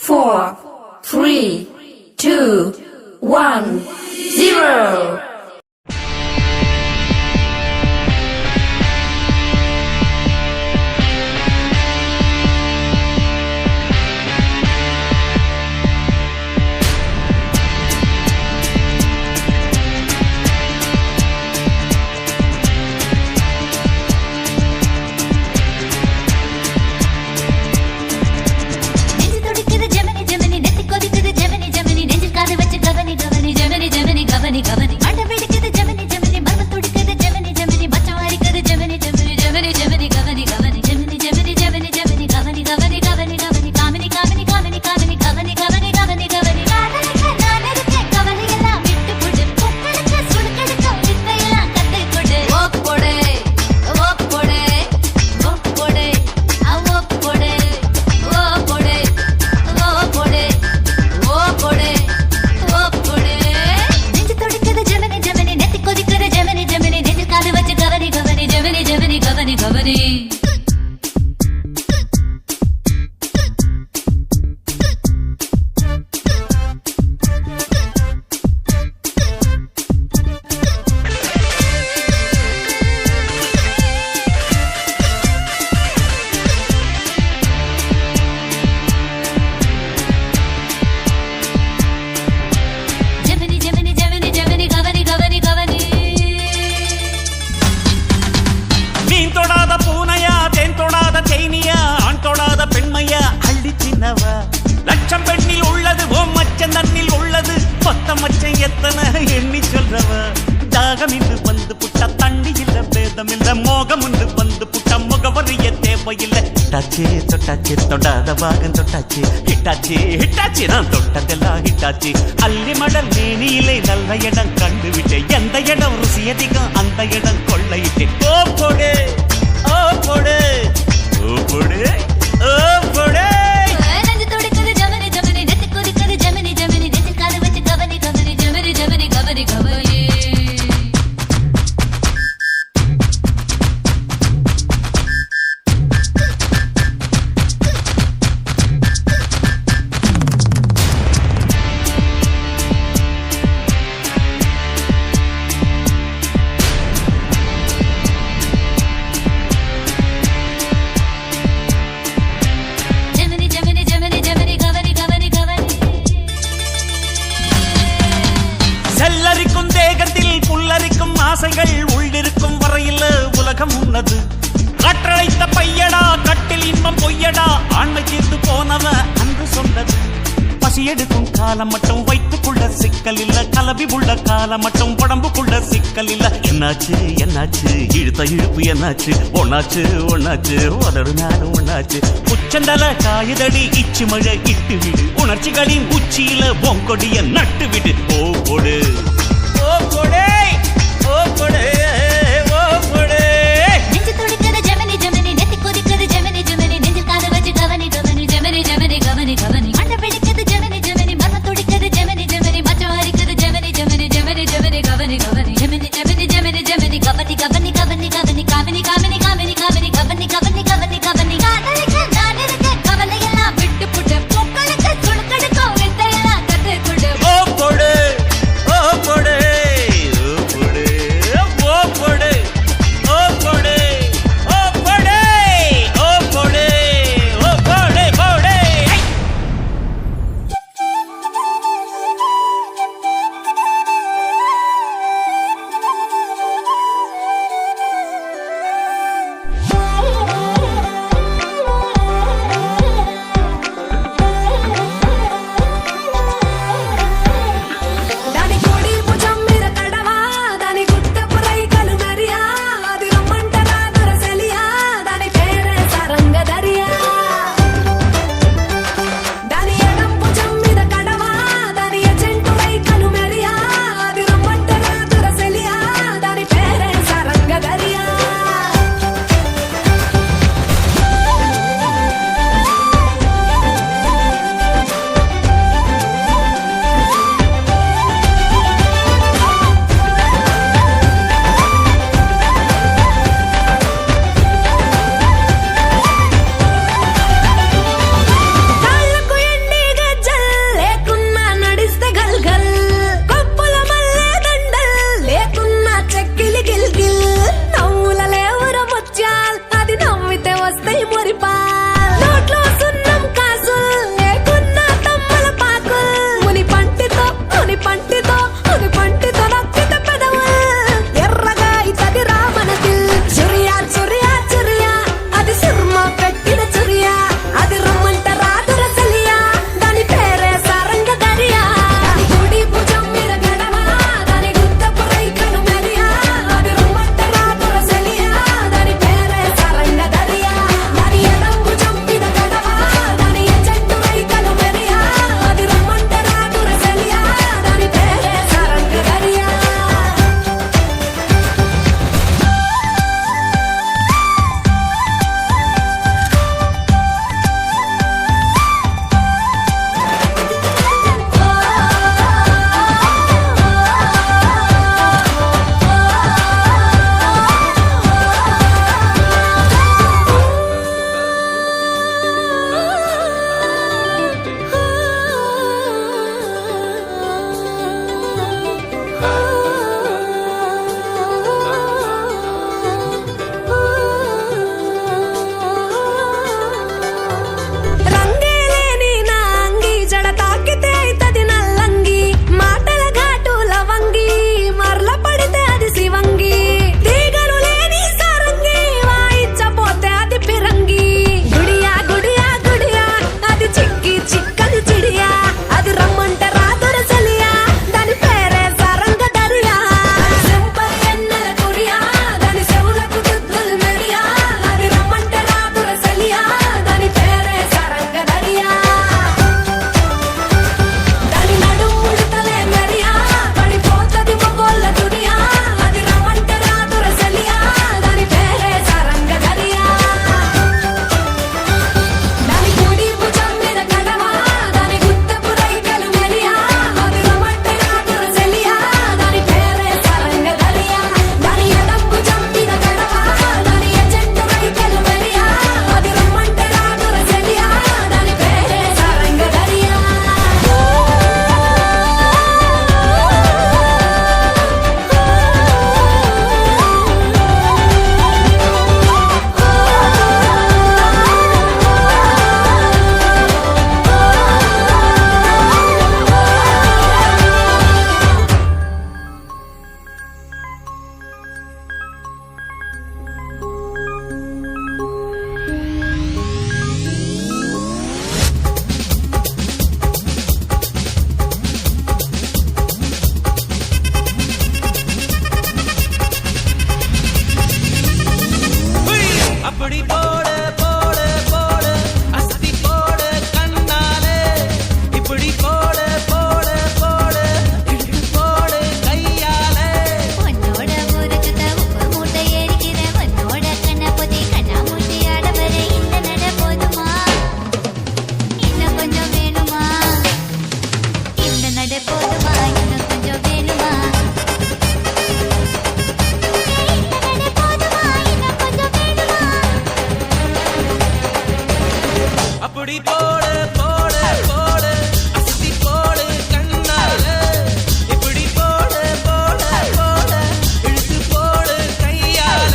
4, 3, 2, 1, 0. எண்ணி சொல்றவ தாகம் இன்று வந்து புட்ட தண்ணி இல்ல பேதம் இல்ல மோகம் உண்டு வந்து புட்ட முகவரிய தேவையில்லை ஹிட்டாச்சி தொட்டாச்சி தொடாத பாகம் தொட்டாச்சி ஹிட்டாச்சி ஹிட்டாச்சி நான் தொட்டதெல்லாம் ஹிட்டாச்சி அள்ளி மடல் மேனியிலே நல்ல இடம் கண்டுவிட்டேன் எந்த இடம் ருசி அதிகம் அந்த இடம் கொள்ளையிட்டேன் ஓ போடு ஓ போடு ஓ போடு ஓ போடு ஆசைகள் உள்ளிருக்கும் வரையில் உலகம் உன்னது கற்றழைத்த பையடா கட்டில் இன்பம் பொய்யடா ஆண்மை தீர்த்து போனவ அன்று சொன்னது பசி எடுக்கும் காலம் மட்டும் வைத்துக்குள்ள சிக்கல் இல்ல கலவி உள்ள காலம் மட்டும் உடம்புக்குள்ள சிக்கல் இல்ல என்னாச்சு என்னாச்சு இழுத்த இழுப்பு என்னாச்சு ஒன்னாச்சு ஒன்னாச்சு உதடு நானும் ஒன்னாச்சு உச்சந்தல காயுதடி இச்சு மழை இட்டு விடு உணர்ச்சிகளின் உச்சியில பொங்கொடிய நட்டு விடு ஓ போடு ஓ போடு ஓ போடு ஓ போடு நெஞ்சு துடிக்குது ஜெமினி ஜெமினி நெத்தி கொதிக்குது ஜெமினி ஜெமினி நெஞ்சில் காது வச்சு கவனி கவனி ஜெமினி ஜெமினி கவனி கவனி மண்டை பிடிக்குது ஜெமினி ஜெமினி மர்ம துடிக்குது ஜெமினி ஜெமினி மச்சம் அரிக்குது ஜெமினி ஜெமினி ஜெமினி ஜெமினி கவனி கவனி ஜெமினி ஜெமினி ஜெமினி ஜெமினி கவனி கவனி கவனி கவனி காமினி காமினி காமினி காமினி கவனி கவனி கவனி கவனி காதலிக்க நான் இருக்க கவலை எல்லாம் விட்டு புட்டு பொக்களுக்கு சுடுக்கடுக்கும் வித்தையெல்லாம் கத்து கொடு ஓ போடு ஓ போடு போடு போடு போடு அசத்தி போடு கண்ணால இப்படி போடு போடு போடு இழுத்து போடு கையால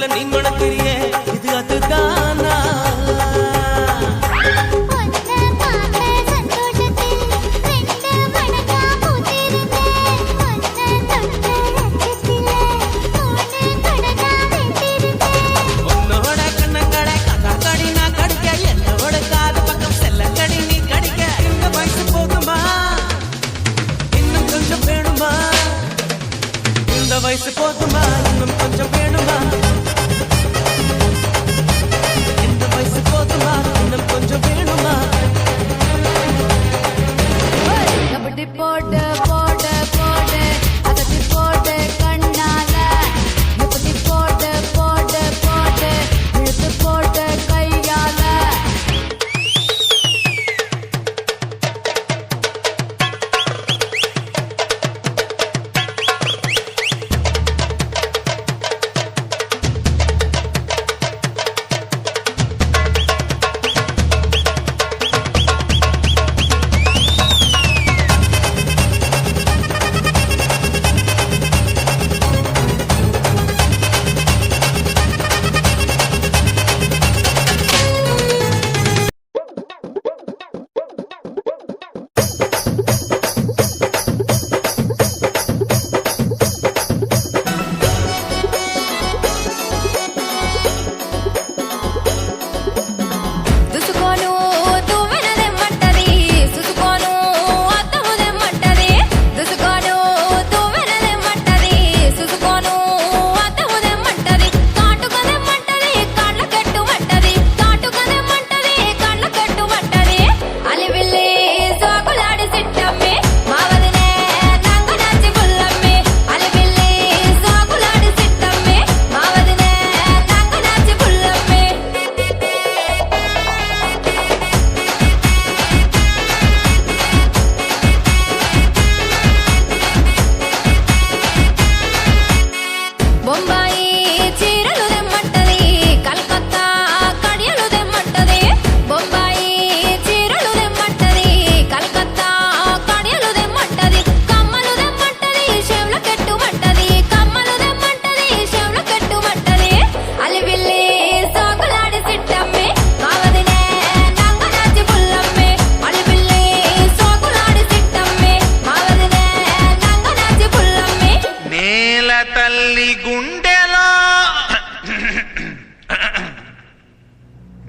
நீ மணக்கிறியே இது அதுதானா உன்னோட கண்ணங்கடை கடி நான் கடிக்க என்னோட காது பக்கம் செல்ல கடி நீ கடிக்க இந்த வயசு போகுமா இன்னும் கொஞ்சம் வேணுமா இந்த வயசு போகுமா இன்னும் கொஞ்சம் வேணுமா போடு போடு போடு அதட்டி போடு கண்ணால இப்படி போடு போடு போடு இழுத்து போடு கையால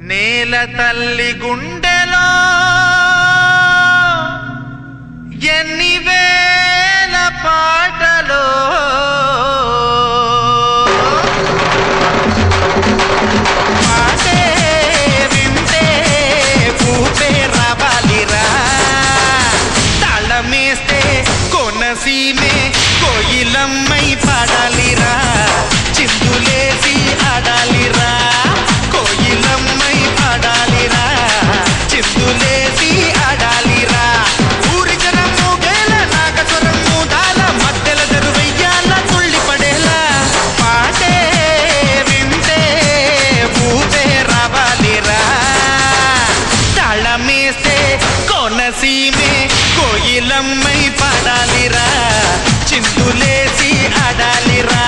నేల తల్లి గుండెలో ఎన్ని వేల పాటలో పాటే వింటే పూపే రావాలిరా తాళమేస్తే కొనసీమే కోయిలమ్మై పాడాలిరా చిందులేసి ఆడాలిరా కోయిలమ్మై పాడాలిరా చిందులేసి ఆడాలిరా ఊరి జనం మూగేల నాగస్వరం మూదాల మధ్యల జరువెయ్యాల తుళ్ళి పడేలా పాటే వింటే ఊపే రావాలిరా తాళమేస్తే కోనసీమే కోయిలమ్మై పాడాలిరా చిందులేసి ఆడాలిరా